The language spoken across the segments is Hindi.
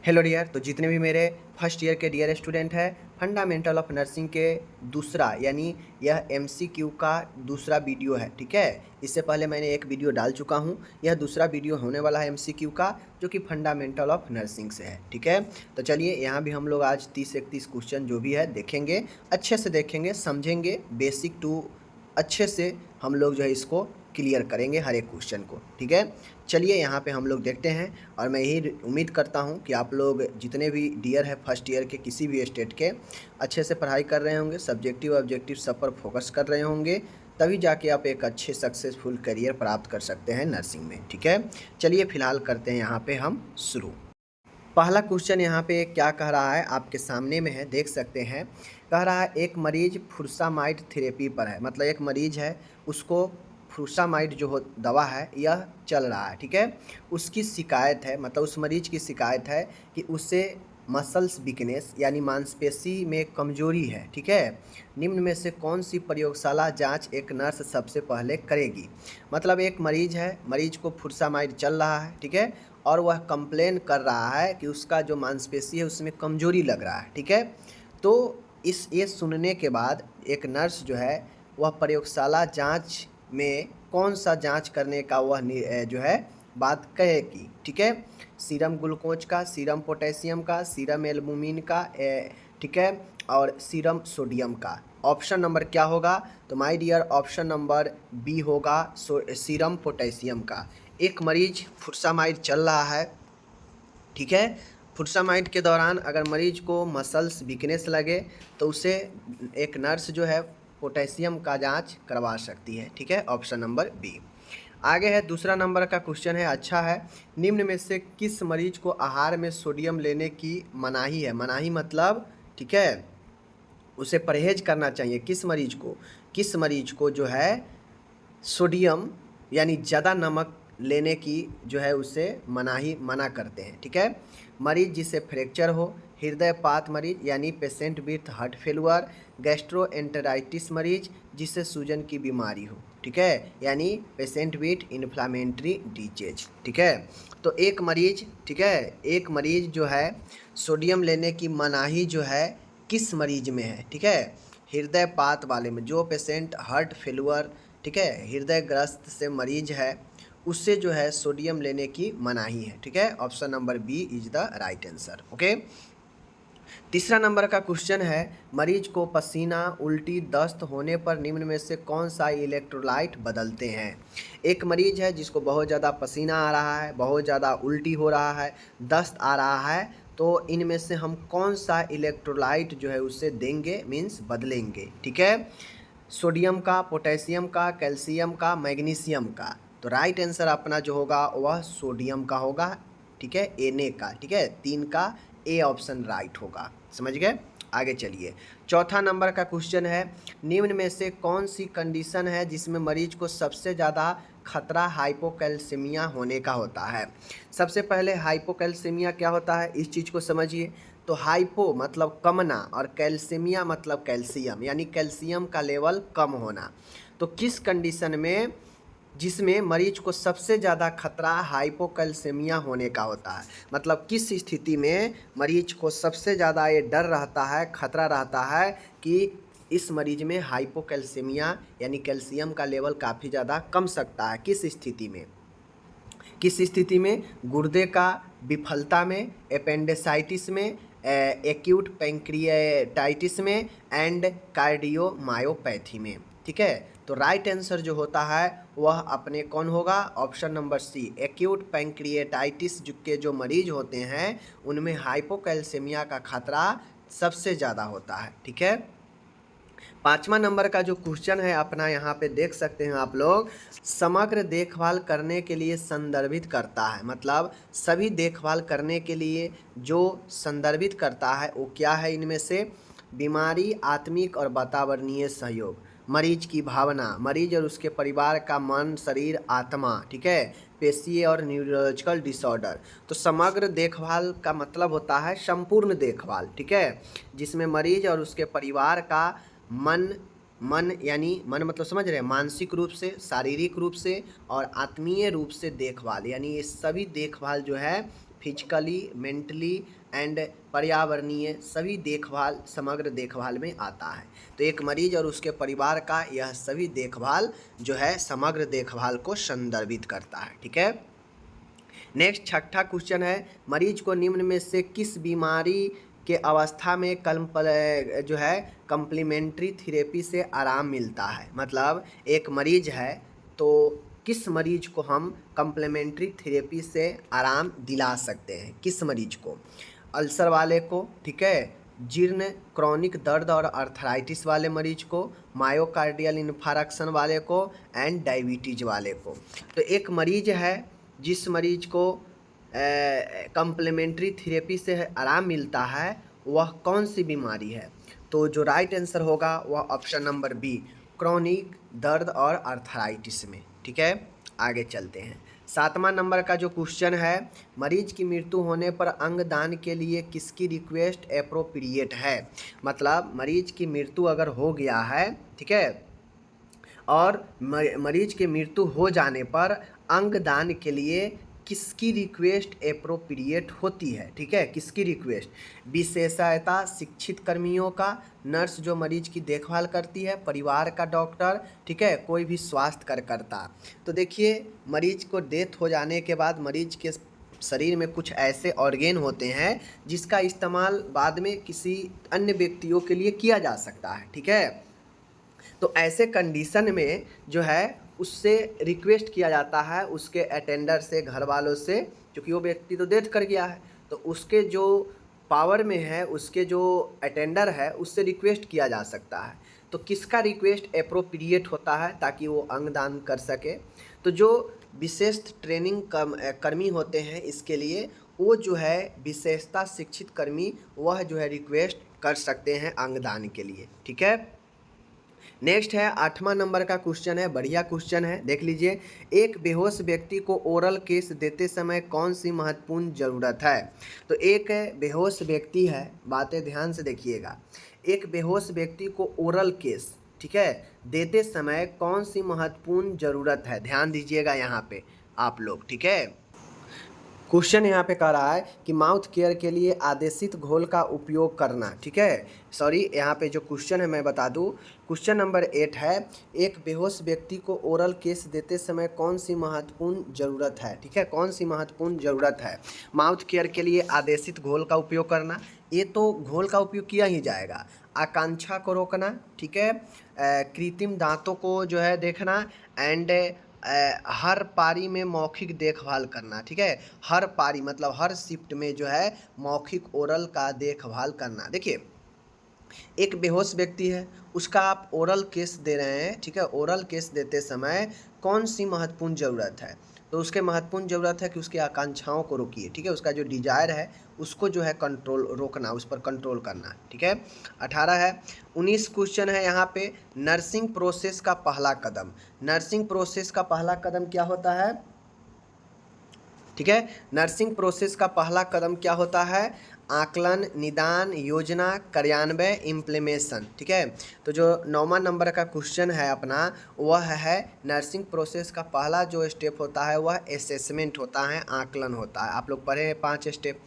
Hello dear. तो जितने भी मेरे फर्स्ट ईयर के डियर स्टूडेंट हैं, फंडामेंटल ऑफ नर्सिंग के दूसरा यानी यह एमसीक्यू का दूसरा वीडियो है। ठीक है, इससे पहले मैंने एक वीडियो डाल चुका हूँ, यह दूसरा वीडियो होने वाला है एमसीक्यू का, जो कि फंडामेंटल ऑफ नर्सिंग से है। ठीक है, तो चलिए यहाँ भी हम लोग आज 30 से 31 क्वेश्चन जो भी है देखेंगे, अच्छे से देखेंगे, समझेंगे, बेसिक टू अच्छे से हम लोग जो है इसको क्लियर करेंगे हर एक क्वेश्चन को। ठीक है, चलिए यहाँ पे हम लोग देखते हैं। और मैं यही उम्मीद करता हूँ कि आप लोग जितने भी डियर है फर्स्ट ईयर के किसी भी स्टेट के, अच्छे से पढ़ाई कर रहे होंगे, सब्जेक्टिव ऑब्जेक्टिव सब पर फोकस कर रहे होंगे, तभी जाके आप एक अच्छे सक्सेसफुल करियर प्राप्त कर सकते हैं नर्सिंग में। ठीक है, चलिए फिलहाल करते हैं यहाँ पे हम शुरू। पहला क्वेश्चन यहाँ पे क्या कह रहा है, आपके सामने में है, देख सकते हैं। कह रहा है एक मरीज फुरसामाइड थेरेपी पर है, मतलब एक मरीज है, उसको फुरसामाइड जो हो दवा है यह चल रहा है। ठीक है, उसकी शिकायत है, मतलब उस मरीज की शिकायत है कि उसे मसल्स वीकनेस यानी मांसपेशी में कमजोरी है। ठीक है, निम्न में से कौन सी प्रयोगशाला जांच एक नर्स सबसे पहले करेगी। मतलब एक मरीज है, मरीज को फुरसामाइड चल रहा है। ठीक है, और वह कंप्लेन कर रहा है कि उसका जो मांसपेशी है उसमें कमजोरी लग रहा है। ठीक है, तो ये सुनने के बाद एक नर्स जो है वह प्रयोगशाला जांच में कौन सा जांच करने का वह जो है बात कहेगी। ठीक है, सीरम ग्लूकोज का, सीरम पोटेशियम का, सीरम एल्बुमिन का, ठीक है, और सीरम सोडियम का। ऑप्शन नंबर क्या होगा, तो my dear option number B होगा सीरम पोटेशियम का। एक मरीज फुरसामाइड चल रहा है। ठीक है, फुरसामाइड के दौरान अगर मरीज को मसल्स वीकनेस लगे तो उसे एक नर्स जो है पोटेशियम का जांच करवा सकती है। ठीक है, ऑप्शन नंबर बी। आगे है दूसरा नंबर का क्वेश्चन है, अच्छा है। निम्न में से किस मरीज को आहार में सोडियम लेने की मनाही है। मनाही मतलब, ठीक है, उसे परहेज करना चाहिए। किस मरीज को जो है सोडियम यानी ज़्यादा नमक लेने की जो है उसे मना करते हैं। ठीक है, मरीज जिसे फ्रैक्चर हो, हृदयपात मरीज यानी patient with heart failure, gastroenteritis मरीज जिसे सूजन की बीमारी हो। ठीक है, यानी पेशेंट विथ इन्फ्लामेटरी डिजीज। ठीक है, तो एक मरीज, ठीक है, एक मरीज जो है सोडियम लेने की मनाही जो है किस मरीज में है। ठीक है, हृदयपात वाले में, जो पेशेंट हार्ट फेलुअर, ठीक है, हृदय ग्रस्त से मरीज है, उससे जो है सोडियम लेने की मनाही है। ठीक है, option number B is the right answer. Okay, तीसरा नंबर का क्वेश्चन है, मरीज को पसीना, उल्टी, दस्त होने पर निम्न में से कौन सा इलेक्ट्रोलाइट बदलते हैं। एक मरीज है जिसको बहुत ज़्यादा पसीना आ रहा है, बहुत ज़्यादा उल्टी हो रहा है, दस्त आ रहा है, तो इनमें से हम कौन सा इलेक्ट्रोलाइट जो है उसे देंगे, मीन्स बदलेंगे। ठीक है, सोडियम का, पोटेशियम का, कैल्शियम का, मैग्नीशियम का। तो राइट आंसर अपना जो होगा वह सोडियम का होगा। ठीक है, Na का। ठीक है, 3 का ए ऑप्शन राइट होगा। समझ गए, आगे चलिए। चौथा नंबर का क्वेश्चन है, निम्न में से कौन सी कंडीशन है जिसमें मरीज को सबसे ज़्यादा खतरा हाइपोकैल्सीमिया होने का होता है। सबसे पहले हाइपोकैल्सीमिया क्या होता है इस चीज़ को समझिए। तो हाइपो मतलब कमना और कैल्सीमिया मतलब कैल्शियम, यानी कैल्शियम का लेवल कम होना। तो किस कंडीशन में जिसमें मरीज को सबसे ज़्यादा खतरा हाइपोकैल्सीमिया होने का होता है, मतलब किस स्थिति में मरीज को सबसे ज़्यादा ये डर रहता है, खतरा रहता है कि इस मरीज में हाइपोकैल्सीमिया यानी कैल्शियम का लेवल काफ़ी ज़्यादा कम सकता है। किस स्थिति में, किस स्थिति में, गुर्दे का विफलता में, एपेंडिसाइटिस में, एक्यूट पैंक्रियाटाइटिस में एंड कार्डियोमायोपैथी में। ठीक है, तो राइट आंसर जो होता है वह अपने कौन होगा, option number C, acute pancreatitis के जो मरीज होते हैं उनमें हाइपोकैल्सीमिया का खतरा सबसे ज़्यादा होता है। ठीक है, पाँचवा नंबर का जो क्वेश्चन है अपना यहाँ पे देख सकते हैं आप लोग, समग्र देखभाल करने के लिए संदर्भित करता है। मतलब सभी देखभाल करने के लिए जो संदर्भित करता है वो क्या है, इनमें से बीमारी, आत्मिक और वातावरणीय सहयोग, मरीज की भावना, मरीज और उसके परिवार का मन, शरीर, आत्मा, ठीक है, पेशीय और न्यूरोलॉजिकल डिसऑर्डर। तो समग्र देखभाल का मतलब होता है संपूर्ण देखभाल। ठीक है, जिसमें मरीज और उसके परिवार का मन यानी मन मतलब समझ रहे हैं, मानसिक रूप से, शारीरिक रूप से और आत्मीय रूप से देखभाल, यानी ये सभी देखभाल जो है फिजिकली, मेंटली एंड पर्यावरणीय सभी देखभाल, समग्र देखभाल में आता है। तो एक मरीज और उसके परिवार का यह सभी देखभाल जो है समग्र देखभाल को संदर्भित करता है। ठीक है। नेक्स्ट छठा क्वेश्चन है, मरीज को निम्न में से किस बीमारी के अवस्था में जो है कम्प्लीमेंट्री थेरेपी से आराम मिलता है। मतलब एक मरीज है तो किस मरीज को हम कम्प्लीमेंट्री थेरेपी से आराम दिला सकते हैं, किस मरीज को, अल्सर वाले को, ठीक है, जीर्ण क्रॉनिक दर्द और अर्थराइटिस वाले मरीज को, मायोकार्डियल इन्फार्क्शन वाले को एंड डायबिटीज वाले को। तो एक मरीज है जिस मरीज को कम्प्लीमेंट्री थेरेपी से आराम मिलता है वह कौन सी बीमारी है। तो जो राइट आंसर होगा वह ऑप्शन नंबर बी, क्रॉनिक दर्द और अर्थराइटिस में। ठीक है, आगे चलते हैं। 7वां नंबर का जो क्वेश्चन है, मरीज की मृत्यु होने पर अंग दान के लिए किसकी रिक्वेस्ट एप्रोप्रिएट है। मतलब मरीज की मृत्यु अगर हो गया है, ठीक है, और मरीज की मृत्यु हो जाने पर अंग दान के लिए किसकी रिक्वेस्ट एप्रोप्रिएट होती है। ठीक है, किसकी रिक्वेस्ट, विशेषज्ञता शिक्षित कर्मियों का, नर्स जो मरीज की देखभाल करती है, परिवार का डॉक्टर, ठीक है, कोई भी स्वास्थ्य कार्यकर्ता। तो देखिए मरीज को डेथ हो जाने के बाद मरीज के शरीर में कुछ ऐसे ऑर्गेन होते हैं जिसका इस्तेमाल बाद में किसी अन्य व्यक्तियों के लिए किया जा सकता है। ठीक है, तो ऐसे कंडीशन में जो है उससे रिक्वेस्ट किया जाता है उसके अटेंडर से, घर वालों से, क्योंकि वो व्यक्ति तो डेथ कर गया है, तो उसके जो पावर में है, उसके जो अटेंडर है, उससे रिक्वेस्ट किया जा सकता है। तो किसका रिक्वेस्ट एप्रोप्रिएट होता है ताकि वो अंगदान कर सके। तो जो विशेष ट्रेनिंग कर्मी होते हैं इसके लिए, वो जो है विशेषता शिक्षित कर्मी, वह जो है रिक्वेस्ट कर सकते हैं अंगदान के लिए। ठीक है। नेक्स्ट है 8वां नंबर का क्वेश्चन है, बढ़िया क्वेश्चन है, देख लीजिए। एक बेहोश व्यक्ति को ओरल केस देते समय कौन सी महत्वपूर्ण ज़रूरत है। तो एक बेहोश व्यक्ति है, बातें ध्यान से देखिएगा, एक बेहोश व्यक्ति को ओरल केस, ठीक है, देते समय कौन सी महत्वपूर्ण ज़रूरत है, ध्यान दीजिएगा यहाँ पे आप लोग। ठीक है, क्वेश्चन यहाँ पे कह रहा है कि माउथ केयर के लिए आदेशित घोल का उपयोग करना। ठीक है, सॉरी, यहाँ पे जो क्वेश्चन है मैं बता दूँ, क्वेश्चन नंबर 8 है, एक बेहोश व्यक्ति को ओरल केस देते समय कौन सी महत्वपूर्ण ज़रूरत है। ठीक है, कौन सी महत्वपूर्ण ज़रूरत है, माउथ केयर के लिए आदेशित घोल का उपयोग करना। ये तो घोल का उपयोग किया ही जाएगा। आकांक्षा को रोकना, ठीक है, कृत्रिम दांतों को जो है देखना, एंड हर पारी में मौखिक देखभाल करना। ठीक है, हर पारी मतलब हर शिफ्ट में जो है मौखिक ओरल का देखभाल करना। देखिए एक बेहोश व्यक्ति है, उसका आप ओरल केस दे रहे हैं, ठीक है, ओरल केस देते समय कौन सी महत्वपूर्ण ज़रूरत है। तो उसके महत्वपूर्ण ज़रूरत है कि उसकी आकांक्षाओं को रोकिए। ठीक है, उसका जो डिजायर है उसको जो है कंट्रोल, रोकना, उस पर कंट्रोल करना। ठीक है, 18 है। 19 क्वेश्चन है यहाँ पे, नर्सिंग प्रोसेस का पहला कदम। नर्सिंग प्रोसेस का पहला कदम क्या होता है। ठीक है, नर्सिंग प्रोसेस का पहला कदम क्या होता है, आकलन, निदान, योजना, कार्यान्वयन, इम्प्लीमेशन। ठीक है, तो जो 9वां नंबर का क्वेश्चन है अपना, वह है नर्सिंग प्रोसेस का पहला जो स्टेप होता है वह असेसमेंट होता है, आकलन होता है। आप लोग पढ़े हैं 5 स्टेप।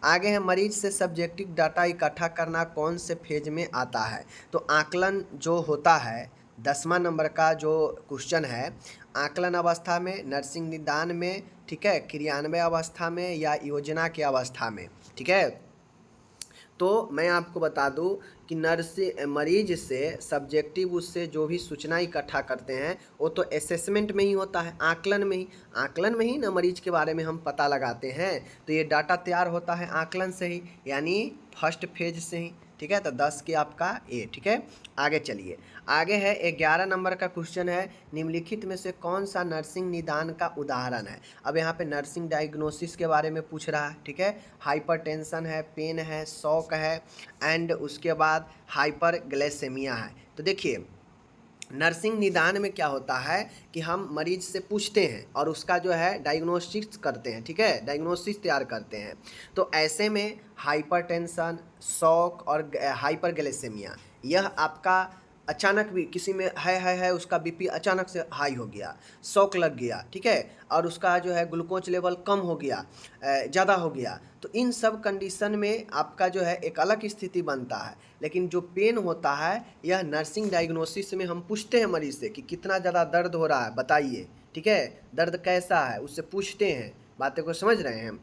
आगे है, मरीज से सब्जेक्टिव डाटा इकट्ठा करना कौन से फेज में आता है। तो आकलन जो होता है, 10वां नंबर का जो क्वेश्चन है, आकलन अवस्था में, नर्सिंग निदान में, ठीक है, क्रियान्वयन अवस्था में या योजना की अवस्था में। ठीक है, तो मैं आपको बता दूं कि मरीज से सब्जेक्टिव उससे जो भी सूचना इकट्ठा करते हैं वो तो असेसमेंट में ही होता है, आकलन में ही ना मरीज के बारे में हम पता लगाते हैं। तो ये डाटा तैयार होता है आकलन से ही, यानी फर्स्ट फेज से ही। ठीक है, तो 10 के आपका ए। ठीक है, आगे चलिए। आगे है 11 नंबर का क्वेश्चन है, निम्नलिखित में से कौन सा नर्सिंग निदान का उदाहरण है। अब यहाँ पे नर्सिंग डायग्नोसिस के बारे में पूछ रहा है। ठीक है, हाइपरटेंशन है, पेन है, शॉक है, एंड उसके बाद हाइपरग्लाइसेमिया है। तो देखिए नर्सिंग निदान में क्या होता है कि हम मरीज से पूछते हैं और उसका जो है डायग्नोस्टिक्स करते हैं। ठीक है, डायग्नोसिस तैयार करते हैं। तो ऐसे में हाइपरटेंशन, शॉक और हाइपरग्लाइसेमिया, यह आपका अचानक भी किसी में है उसका बीपी अचानक से हाई हो गया, शॉक लग गया, ठीक है, और उसका जो है ग्लूकोज लेवल कम हो गया, ज़्यादा हो गया, तो इन सब कंडीशन में आपका जो है एक अलग स्थिति बनता है। लेकिन जो पेन होता है यह नर्सिंग डायग्नोसिस में हम पूछते हैं मरीज़ से कि कितना ज़्यादा दर्द हो रहा है बताइए, ठीक है, दर्द कैसा है, उससे पूछते हैं। बातें को समझ रहे हैं हम?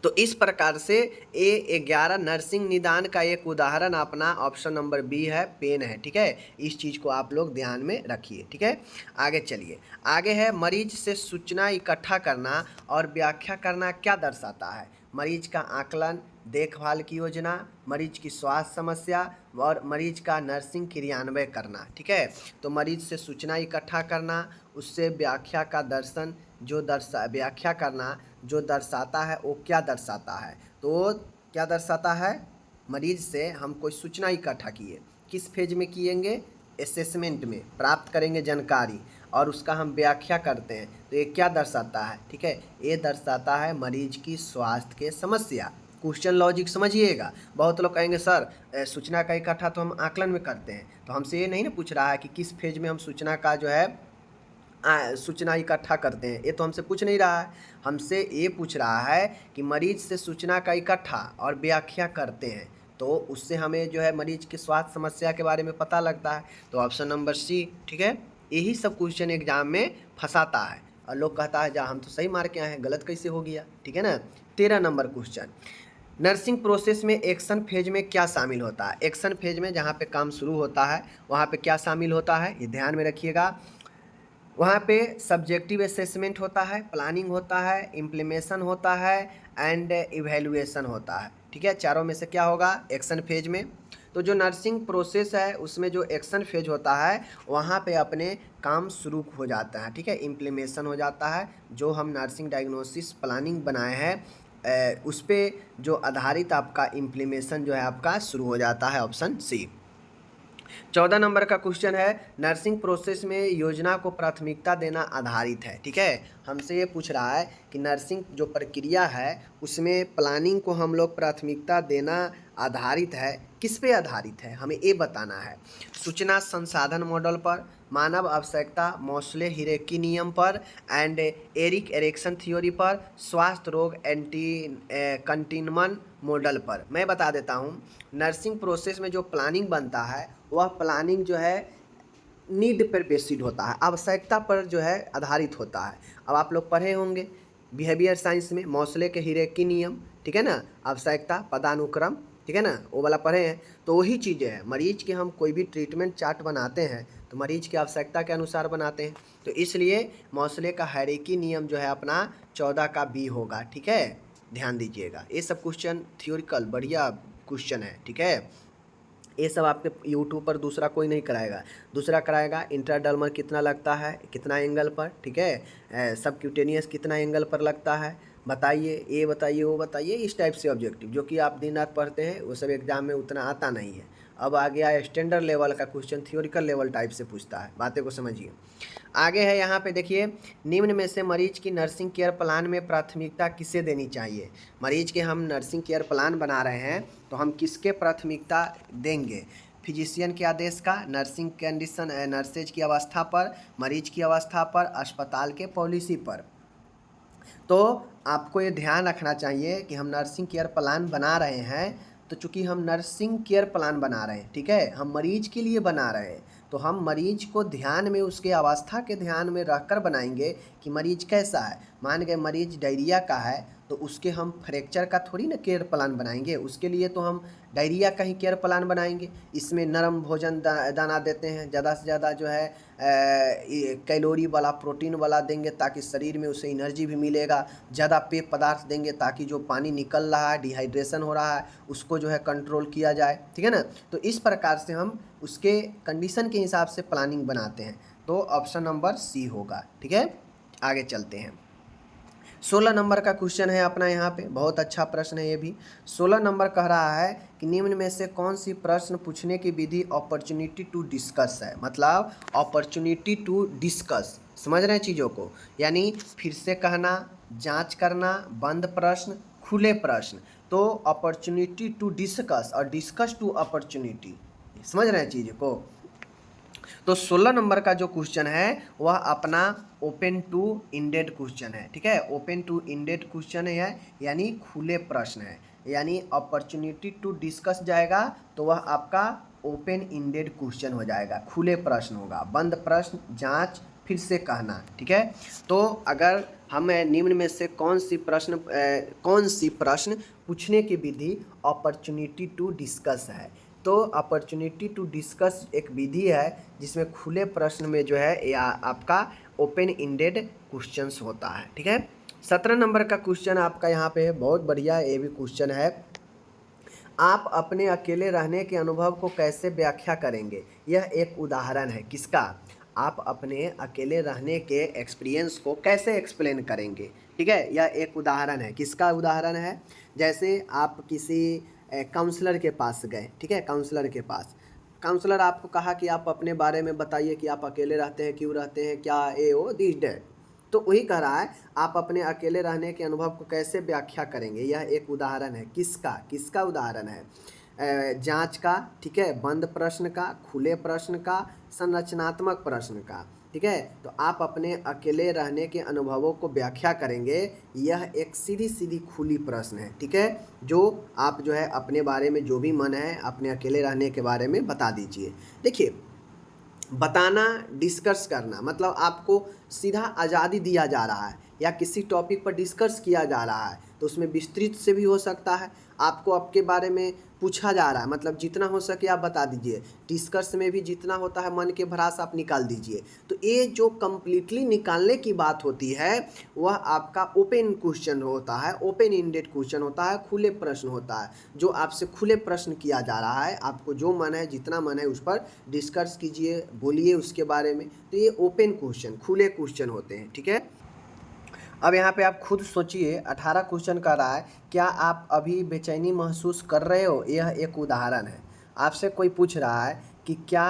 तो इस प्रकार से A11 नर्सिंग निदान का एक उदाहरण अपना ऑप्शन नंबर बी है, पेन है, ठीक है। इस चीज़ को आप लोग ध्यान में रखिए, ठीक है। आगे चलिए, आगे है मरीज से सूचना इकट्ठा करना और व्याख्या करना क्या दर्शाता है। मरीज का आकलन, देखभाल की योजना, मरीज की स्वास्थ्य समस्या और मरीज का नर्सिंग क्रियान्वय करना, ठीक है। तो मरीज से सूचना इकट्ठा करना, उससे व्याख्या का दर्शन जो व्याख्या करना जो दर्शाता है वो क्या दर्शाता है, तो क्या दर्शाता है, मरीज से हम कोई सूचना इकट्ठा किए, किस फेज में किएंगे, असेसमेंट में, प्राप्त करेंगे जानकारी और उसका हम व्याख्या करते हैं, तो ये क्या दर्शाता है, ठीक है, ये दर्शाता है मरीज की स्वास्थ्य के समस्या। क्वेश्चन लॉजिक समझिएगा। बहुत लोग कहेंगे सर सूचना का इकट्ठा तो हम आकलन में करते हैं, तो हमसे ये नहीं ना पूछ रहा है कि किस फेज में हम सूचना का जो है सूचना इकट्ठा करते हैं, ये तो हमसे पूछ नहीं रहा है। हमसे ये पूछ रहा है कि मरीज से सूचना का इकट्ठा और व्याख्या करते हैं, तो उससे हमें जो है मरीज की स्वास्थ्य समस्या के बारे में पता लगता है। तो ऑप्शन नंबर सी, ठीक है। यही सब क्वेश्चन एग्जाम में फंसाता है और लोग कहता है जा हम तो सही मार के आए हैं, गलत कैसे हो गया, ठीक है ना। 13 नंबर क्वेश्चन, नर्सिंग प्रोसेस में एक्शन फेज में क्या शामिल होता है। एक्शन फेज में जहाँ पे काम शुरू होता है वहाँ पे क्या शामिल होता है, ये ध्यान में रखिएगा। वहाँ पे सब्जेक्टिव असेसमेंट होता है, प्लानिंग होता है, इम्प्लीमेशन होता है एंड इवैल्यूएशन होता है, ठीक है। चारों में से क्या होगा एक्शन फेज में। तो जो नर्सिंग प्रोसेस है उसमें जो एक्शन फेज होता है वहाँ पे अपने काम शुरू हो जाता है, ठीक है। इम्प्लीमेशन हो जाता है, जो हम नर्सिंग डायग्नोसिस प्लानिंग बनाए हैं उस पर जो आधारित आपका इम्प्लीमेशन जो है आपका शुरू हो जाता है, ऑप्शन सी। 14 नंबर का क्वेश्चन है, नर्सिंग प्रोसेस में योजना को प्राथमिकता देना आधारित है, ठीक है। हमसे ये पूछ रहा है कि नर्सिंग जो प्रक्रिया है उसमें प्लानिंग को हम लोग प्राथमिकता देना आधारित है, किस पे आधारित है हमें ये बताना है। सूचना संसाधन मॉडल पर, मानव आवश्यकता मॉसले हिरेकी नियम पर एंड एरिक एरिक्सन थ्योरी पर, स्वास्थ्य रोग कंटिनमन मॉडल पर। मैं बता देता हूँ, नर्सिंग प्रोसेस में जो प्लानिंग बनता है वह प्लानिंग जो है नीड पर बेस्ड होता है, आवश्यकता पर जो है आधारित होता है। अब आप लोग पढ़े होंगे बिहेवियर साइंस में मॉसले के हिरेकी नियम, ठीक है ना, आवश्यकता पदानुक्रम, ठीक है ना, वो वाला पढ़े हैं। तो वही चीज़ें हैं, मरीज के हम कोई भी ट्रीटमेंट चार्ट बनाते हैं तो मरीज की आवश्यकता के अनुसार बनाते हैं, तो इसलिए मॉसले का हिरेकी नियम जो है अपना 14 का बी होगा, ठीक है। ध्यान दीजिएगा, ये सब क्वेश्चन थ्योरिकल बढ़िया क्वेश्चन है, ठीक है। ये सब आपके यूट्यूब पर दूसरा कोई नहीं कराएगा, दूसरा कराएगा इंट्राडर्मल कितना लगता है, कितना एंगल पर, ठीक है, सबक्यूटेनियस कितना एंगल पर लगता है, बताइए, ये बताइए, वो बताइए, इस टाइप से ऑब्जेक्टिव जो कि आप दिन रात पढ़ते हैं वो सब एग्जाम में उतना आता नहीं है। अब आ गया स्टैंडर्ड लेवल का क्वेश्चन, थ्योरिकल लेवल टाइप से पूछता है, बातें को समझिए। आगे है यहाँ पे देखिए, निम्न में से मरीज की नर्सिंग केयर प्लान में प्राथमिकता किसे देनी चाहिए। मरीज के हम नर्सिंग केयर प्लान बना रहे हैं तो हम किसके प्राथमिकता देंगे, फिजिशियन के आदेश का, नर्सिंग कंडीशन नर्सेज की अवस्था पर, मरीज की अवस्था पर, अस्पताल के पॉलिसी पर। तो आपको ये ध्यान रखना चाहिए कि हम नर्सिंग केयर प्लान बना रहे हैं, तो चूँकि हम नर्सिंग केयर प्लान बना रहे हैं, ठीक है, हम मरीज के लिए बना रहे हैं, तो हम मरीज को ध्यान में, उसके अवस्था के ध्यान में रखकर बनाएंगे कि मरीज कैसा है। मान गए मरीज डायरिया का है तो उसके हम फ्रैक्चर का थोड़ी ना केयर प्लान बनाएंगे, उसके लिए तो हम डायरिया का ही केयर प्लान बनाएंगे। इसमें नरम भोजन दाना देते हैं, ज़्यादा से ज़्यादा जो है कैलोरी वाला, प्रोटीन वाला देंगे ताकि शरीर में उसे एनर्जी भी मिलेगा। ज़्यादा पेय पदार्थ देंगे ताकि जो पानी निकल रहा है, डिहाइड्रेशन हो रहा है, उसको जो है कंट्रोल किया जाए, ठीक है ना। तो इस प्रकार से हम उसके कंडीशन के हिसाब से प्लानिंग बनाते हैं, तो ऑप्शन नंबर सी होगा, ठीक है। आगे चलते हैं, 16 नंबर का क्वेश्चन है अपना, यहाँ पे बहुत अच्छा प्रश्न है ये भी। 16 नंबर कह रहा है कि निम्न में से कौन सी प्रश्न पूछने की विधि अपॉर्चुनिटी टू डिस्कस है। मतलब अपॉर्चुनिटी टू डिस्कस, समझ रहे हैं चीज़ों को, यानी फिर से कहना, जांच करना, बंद प्रश्न, खुले प्रश्न। तो अपॉर्चुनिटी टू डिस्कस और डिस्कस टू अपॉर्चुनिटी, समझ रहे हैं चीज़ को। तो 16 नंबर का जो क्वेश्चन है वह अपना ओपन टू इंडेड क्वेश्चन है, ठीक है। ओपन टू इंडेड क्वेश्चन है यानी खुले प्रश्न है, यानी अपॉर्चुनिटी टू डिस्कस जाएगा तो वह आपका ओपन इंडेड क्वेश्चन हो जाएगा, खुले प्रश्न होगा, बंद प्रश्न जांच फिर से कहना, ठीक है। तो अगर हम निम्न में से कौन सी प्रश्न पूछने की विधि अपॉर्चुनिटी टू डिस्कस है, तो अपॉर्चुनिटी टू डिस्कस एक विधि है जिसमें खुले प्रश्न में जो है या आपका ओपन इंडेड क्वेश्चंस होता है, ठीक है। 17 नंबर का क्वेश्चन आपका यहाँ पे बहुत बढ़िया ये भी क्वेश्चन है। आप अपने अकेले रहने के अनुभव को कैसे व्याख्या करेंगे? यह एक उदाहरण है किसका? आप अपने अकेले रहने के एक्सपीरियंस को कैसे एक्सप्लेन करेंगे, ठीक है। यह एक उदाहरण है, किसका उदाहरण है? जैसे आप किसी काउंसलर के पास गए, ठीक है, काउंसलर के पास, काउंसलर आपको कहा कि आप अपने बारे में बताइए कि आप अकेले रहते हैं, क्यों रहते हैं, क्या ए ओ दिस डेट। तो वही कह रहा है आप अपने अकेले रहने के अनुभव को कैसे व्याख्या करेंगे, यह एक उदाहरण है किसका उदाहरण है? जांच का, ठीक है, बंद प्रश्न का, खुले प्रश्न का, संरचनात्मक प्रश्न का, ठीक है। तो आप अपने अकेले रहने के अनुभवों को व्याख्या करेंगे, यह एक सीधी सीधी खुली प्रश्न है, ठीक है। जो आप जो है अपने बारे में जो भी मन है अपने अकेले रहने के बारे में बता दीजिए। देखिए, बताना, डिस्कस करना मतलब आपको सीधा आज़ादी दिया जा रहा है या किसी टॉपिक पर डिस्कस किया जा रहा है तो उसमें विस्तृत से भी हो सकता है, आपको आपके बारे में पूछा जा रहा है, मतलब जितना हो सके आप बता दीजिए। डिस्कस में भी जितना होता है मन के भड़ास आप निकाल दीजिए। तो ये जो कम्प्लीटली निकालने की बात होती है वह आपका ओपन क्वेश्चन होता है, ओपन इंडेड क्वेश्चन होता है, खुले प्रश्न होता है। जो आपसे खुले प्रश्न किया जा रहा है, आपको जो मन है, जितना मन है उस पर डिस्कस कीजिए, बोलिए उसके बारे में। तो ये ओपन क्वेश्चन, खुले क्वेश्चन होते हैं, ठीक है। अब यहाँ पे आप खुद सोचिए, 18 क्वेश्चन कर रहा है, क्या आप अभी बेचैनी महसूस कर रहे हो? यह एक उदाहरण है। आपसे कोई पूछ रहा है कि क्या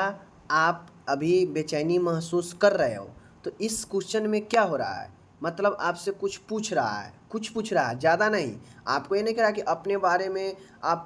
आप अभी बेचैनी महसूस कर रहे हो, तो इस क्वेश्चन में क्या हो रहा है? मतलब आपसे कुछ पूछ रहा है, ज़्यादा नहीं। आपको ये नहीं कह रहा कि अपने बारे में आप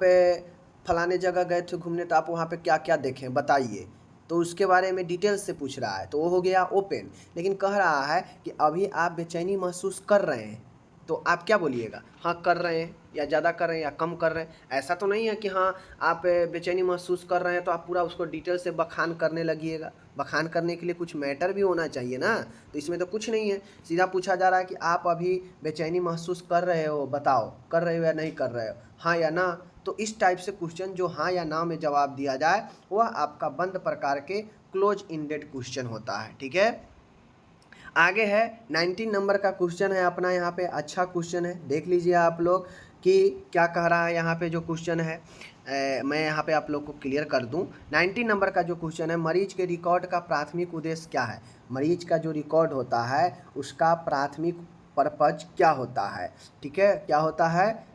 फलाने जगह गए थे घूमने तो आप वहाँ पे क्या क्या देखें बताइए, तो उसके बारे में डिटेल से पूछ रहा है, तो वो हो गया ओपन। लेकिन कह रहा है कि अभी आप बेचैनी महसूस कर रहे हैं, तो आप क्या बोलिएगा? हाँ कर रहे हैं, या ज़्यादा कर रहे हैं, या कम कर रहे हैं। ऐसा तो नहीं है कि हाँ आप बेचैनी महसूस कर रहे हैं तो आप पूरा उसको डिटेल से बखान करने लगिएगा। बखान करने के लिए कुछ मैटर भी होना चाहिए ना, तो इसमें तो कुछ नहीं है। सीधा पूछा जा रहा है कि आप अभी बेचैनी महसूस कर रहे हो, बताओ कर रहे हो या नहीं कर रहे हो, हाँ या ना। तो इस टाइप से क्वेश्चन जो हाँ या ना में जवाब दिया जाए वह आपका बंद प्रकार के क्लोज इंडेड क्वेश्चन होता है, ठीक है। आगे है 19 नंबर का क्वेश्चन है अपना, यहाँ पे अच्छा क्वेश्चन है, देख लीजिए आप लोग कि क्या कह रहा है यहाँ पे जो क्वेश्चन है। मैं यहाँ पे आप लोग को क्लियर कर दूँ। 19 नंबर का जो क्वेश्चन है, मरीज के रिकॉर्ड का प्राथमिक उद्देश्य क्या है? मरीज का जो रिकॉर्ड होता है उसका प्राथमिक पर्पज क्या होता है, ठीक है। क्या होता है?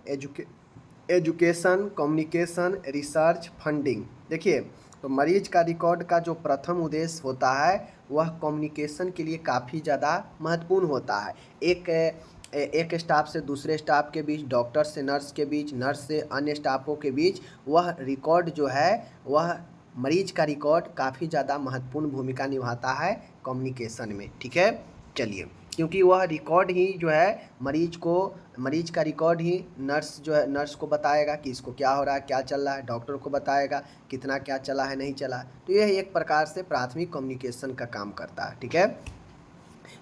Education, communication, research, funding. देखिए, तो मरीज का रिकॉर्ड का जो प्रथम उद्देश्य होता है वह कम्युनिकेशन के लिए काफ़ी ज़्यादा महत्वपूर्ण होता है। एक स्टाफ से दूसरे स्टाफ के बीच, डॉक्टर से नर्स के बीच, नर्स से अन्य स्टाफों के बीच वह रिकॉर्ड जो है वह मरीज का रिकॉर्ड काफ़ी ज़्यादा महत्वपूर्ण भूमिका निभाता है कम्युनिकेशन में, ठीक है। चलिए, क्योंकि वह रिकॉर्ड ही जो है मरीज का रिकॉर्ड ही नर्स जो है नर्स को बताएगा कि इसको क्या हो रहा है, क्या चल रहा है, डॉक्टर को बताएगा कितना क्या चला है, नहीं चला। तो यह एक प्रकार से प्राथमिक कम्युनिकेशन का काम करता है, ठीक है।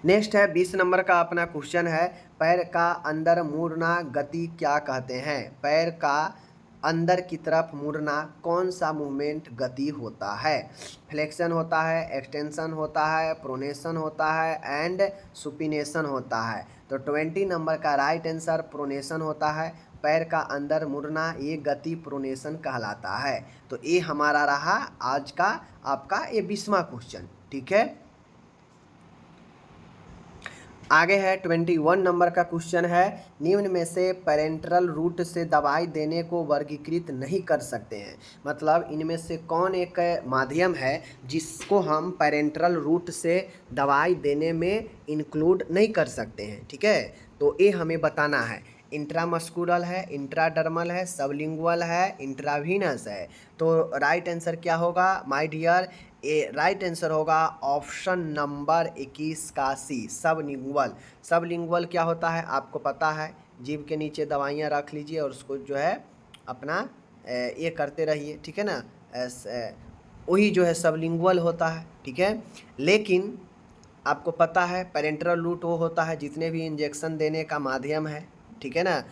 नेक्स्ट है 20 नंबर का अपना क्वेश्चन है, पैर का अंदर मुड़ना गति क्या कहते हैं? पैर का अंदर की तरफ मुड़ना कौन सा मूवमेंट गति होता है? फ्लेक्शन होता है, एक्सटेंशन होता है, प्रोनेशन होता है एंड सुपिनेशन होता है। तो 20 नंबर का राइट आंसर प्रोनेशन होता है। पैर का अंदर मुड़ना ये गति प्रोनेशन कहलाता है। तो ये हमारा रहा आज का आपका ये 20वां क्वेश्चन, ठीक है। आगे है 21 नंबर का क्वेश्चन है, निम्न में से पैरेंटल रूट से दवाई देने को वर्गीकृत नहीं कर सकते हैं। मतलब इनमें से कौन एक माध्यम है जिसको हम पैरेंटल रूट से दवाई देने में इंक्लूड नहीं कर सकते हैं, ठीक है। तो ये हमें बताना है। इंट्रामस्कुलर है, इंट्राडर्मल है, सबलिंगुअल है, इंट्रावीनस है। तो राइट आंसर क्या होगा my dear? A right answer होगा ऑप्शन नंबर 21 का सी, सबलिंगुअल। सबलिंगुअल क्या होता है आपको पता है, जीभ के नीचे दवाइयाँ रख लीजिए और उसको जो है अपना ये करते रहिए, ठीक है ना, वही जो है सबलिंगुअल होता है, ठीक है। लेकिन आपको पता है पेरेंटल रूट वो होता है जितने भी इंजेक्शन देने का माध्यम है, ठीक है ना,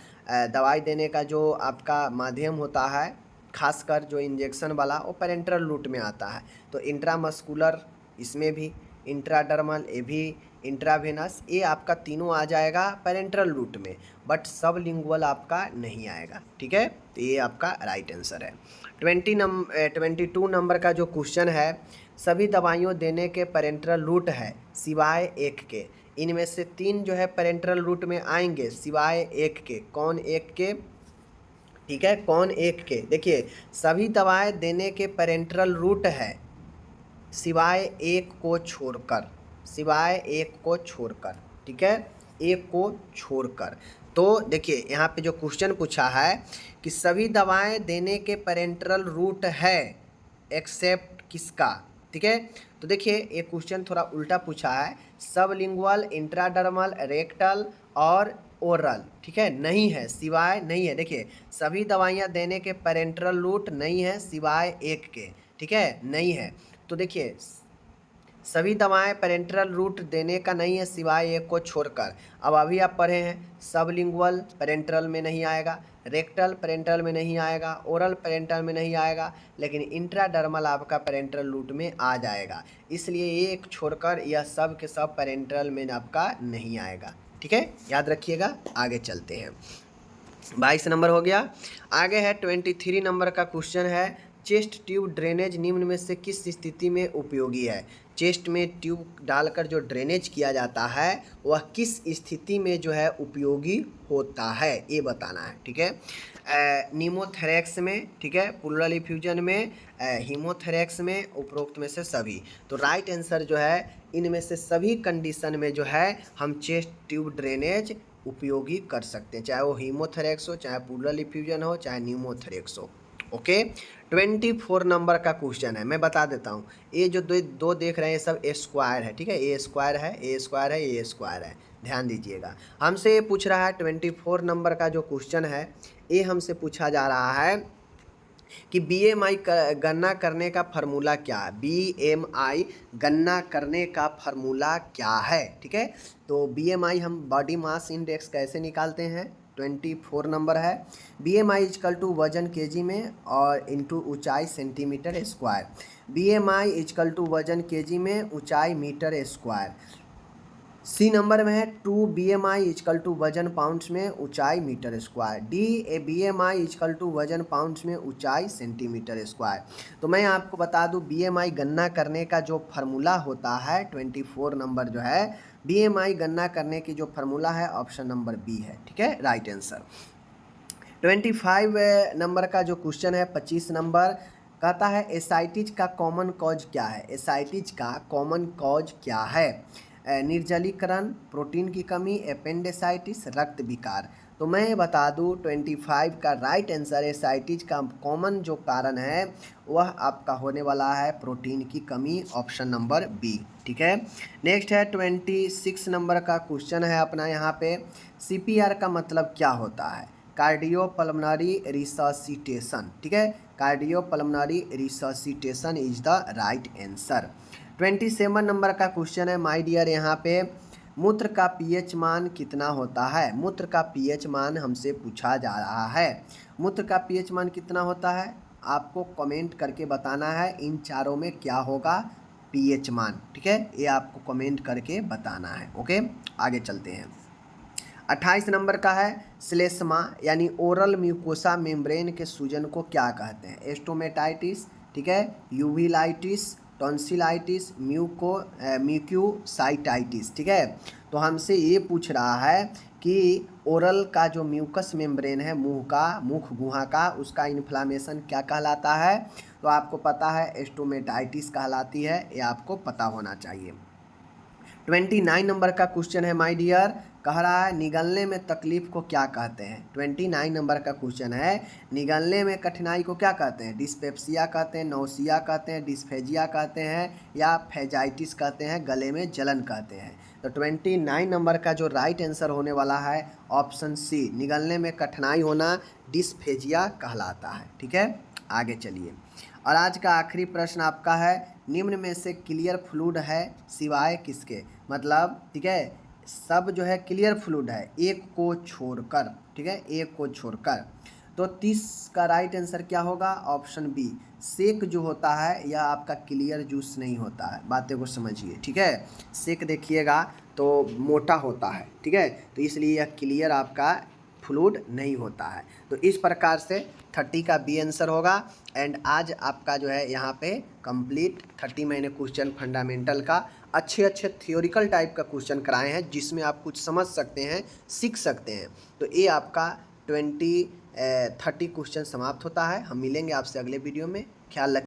दवाई देने का जो आपका माध्यम होता है खासकर जो इंजेक्शन वाला वो पेरेंटल रूट में आता है। तो इंट्रामस्कुलर इसमें भी, इंट्राडर्मल ये भी, इंट्रावेनस ये आपका तीनों आ जाएगा पेरेंटल रूट में, बट सबलिंगुअल आपका नहीं आएगा, ठीक है। तो ये आपका राइट आंसर है। 22 नंबर का जो क्वेश्चन है, सभी दवाइयों देने के पेरेंटल रूट है सिवाय एक के, इनमें से 3 जो है पेरेंटल रूट में आएंगे सिवाय एक के, कौन एक के, ठीक है, कौन एक के। देखिए सभी दवाएं देने के पेरेंटल रूट है सिवाय एक को छोड़कर, सिवाय एक को छोड़कर, ठीक है, एक को छोड़कर। तो देखिए यहाँ पे जो क्वेश्चन पूछा है कि सभी दवाएं देने के पेरेंटल रूट है एक्सेप्ट किसका, ठीक है। तो देखिए ये क्वेश्चन थोड़ा उल्टा पूछा है, सबलिंगुअल, इंट्राडर्मल, रेक्टल और ओरल, ठीक है, नहीं है, सिवाय नहीं है। देखिए सभी दवाइयाँ देने के पेरेंटल रूट नहीं है सिवाय एक के, ठीक है, नहीं है। तो देखिए सभी दवाएं पेरेंटल रूट देने का नहीं है सिवाय एक को छोड़कर। अब अभी आप पढ़े हैं सबलिंगुअल पेरेंटल में नहीं आएगा, रेक्टल पेरेंटल में नहीं आएगा, ओरल पेरेंटल में नहीं आएगा, लेकिन इंट्राडर्मल आपका पेरेंटल रूट में आ जाएगा। इसलिए एक छोड़कर यह सब के सब पेरेंटल में आपका नहीं आएगा, ठीक है, याद रखिएगा। आगे चलते हैं, 22 नंबर हो गया। आगे है 23 नंबर का क्वेश्चन है, चेस्ट ट्यूब ड्रेनेज निम्न में से किस स्थिति में उपयोगी है। चेस्ट में ट्यूब डालकर जो ड्रेनेज किया जाता है वह किस स्थिति में जो है उपयोगी होता है ये बताना है, ठीक है। नीमोथेरेक्स में, ठीक है, प्लूरल इफ्यूजन में, हीमोथेरेक्स में, उपरोक्त में से सभी। तो राइट आंसर जो है इनमें से सभी कंडीशन में जो है हम चेस्ट ट्यूब ड्रेनेज उपयोगी कर सकते हैं, चाहे वो हीमोथेरेक्स हो, चाहे प्लूरल इफ्यूजन हो, चाहे न्यूमोथेरेक्स हो। ओके, 24 नंबर का क्वेश्चन है, मैं बता देता हूँ। ये जो दो देख रहे हैं सब ए स्क्वायर है, ठीक है, ए स्क्वायर है, ए स्क्वायर है, ए स्क्वायर है, ध्यान दीजिएगा। हमसे ये पूछ रहा है 24 नंबर का जो क्वेश्चन है ये हमसे पूछा जा रहा है कि BMI गणना करने का फार्मूला क्या है। BMI गणना करने का फार्मूला क्या है, ठीक है। तो BMI हम बॉडी मास इंडेक्स कैसे निकालते हैं, 24 नंबर है। BMI इजकल टू वजन केजी में और इंटू ऊंचाई centimetre square. BMI equal to वजन केजी में, ऊंचाई मीटर स्क्वायर। सी नंबर में है 2 BMI इजकल टू वजन पाउंड्स में, ऊंचाई metre square. D BMI equal to वजन पाउंड्स में, ऊंचाई सेंटीमीटर स्क्वायर। तो मैं आपको बता दूं BMI गणना करने का जो फार्मूला होता है 24 नंबर जो है BMI गणना करने की जो फार्मूला है ऑप्शन नंबर बी है, ठीक है, राइट आंसर। 25 नंबर का जो क्वेश्चन है 25 नंबर कहता है एसाइटिस का कॉमन कॉज क्या है। एसाइटिस का कॉमन कॉज क्या है, निर्जलीकरण, प्रोटीन की कमी, एपेंडिसाइटिस, रक्त विकार। तो मैं बता दूं 25 का राइट आंसर एसाइटिस का कॉमन जो कारण है वह आपका होने वाला है प्रोटीन की कमी, ऑप्शन नंबर बी, ठीक है। नेक्स्ट है 26 नंबर का क्वेश्चन है अपना यहाँ पे, CPR का मतलब क्या होता है। कार्डियोपल्मोनरी रिससिटेशन, ठीक है, cardiopulmonary resuscitation is the right answer. 27 number का क्वेश्चन है माय डियर, यहाँ पे मूत्र का पीएच मान कितना होता है। मूत्र का पीएच मान हमसे पूछा जा रहा है। मूत्र का पीएच मान कितना होता है आपको कमेंट करके बताना है, इन चारों में क्या होगा पीएच मान, ठीक है, ये आपको कमेंट करके बताना है। ओके, आगे चलते हैं। 28 नंबर का है श्लेष्मा यानी ओरल म्यूकोसा मेम्ब्रेन के सूजन को क्या कहते हैं। एस्टोमेटाइटिस, ठीक है, यूविलाइटिस, टॉन्सिलाइटिस, म्यूक्यूसाइटाइटिस, ठीक है। तो हमसे ये पूछ रहा है कि ओरल का जो म्यूकस मेम्ब्रेन है मुख गुहा का, उसका इन्फ्लामेशन क्या कहलाता है। तो आपको पता है एस्टोमेटाइटिस कहलाती है, ये आपको पता होना चाहिए। 29 नंबर का क्वेश्चन है माय डियर, कह रहा है निगलने में तकलीफ को क्या कहते हैं। 29 नंबर का क्वेश्चन है, निगलने में कठिनाई को क्या कहते हैं। डिस्पेप्सिया कहते हैं, नौसिया कहते हैं, डिस्फेजिया कहते हैं, या फेजाइटिस कहते हैं, गले में जलन कहते हैं। तो 29 नंबर का जो राइट आंसर होने वाला है ऑप्शन सी, निगलने में कठिनाई होना डिस्फेजिया कहलाता है। ठीक है, आगे चलिए। और आज का आखिरी प्रश्न आपका है, निम्न में से क्लियर फ्लूइड है सिवाय किसके। मतलब ठीक है, सब जो है क्लियर फ्लूइड है एक को छोड़कर। ठीक है, एक को छोड़कर। तो 30 का राइट आंसर क्या होगा, ऑप्शन बी, सेक जो होता है यह आपका क्लियर जूस नहीं होता है। बातें को समझिए। ठीक है, सेक देखिएगा तो मोटा होता है। ठीक है, तो इसलिए यह क्लियर आपका फ्लूइड नहीं होता है। तो इस प्रकार से 30 का बी आंसर होगा। एंड आज आपका जो है यहाँ पे कंप्लीट 30 मैंने क्वेश्चन फंडामेंटल का अच्छे थियोरिकल टाइप का क्वेश्चन कराए हैं, जिसमें आप कुछ समझ सकते हैं, सीख सकते हैं। तो ये आपका 30 क्वेश्चन समाप्त होता है। हम मिलेंगे आपसे अगले वीडियो में। ख्याल रखिए।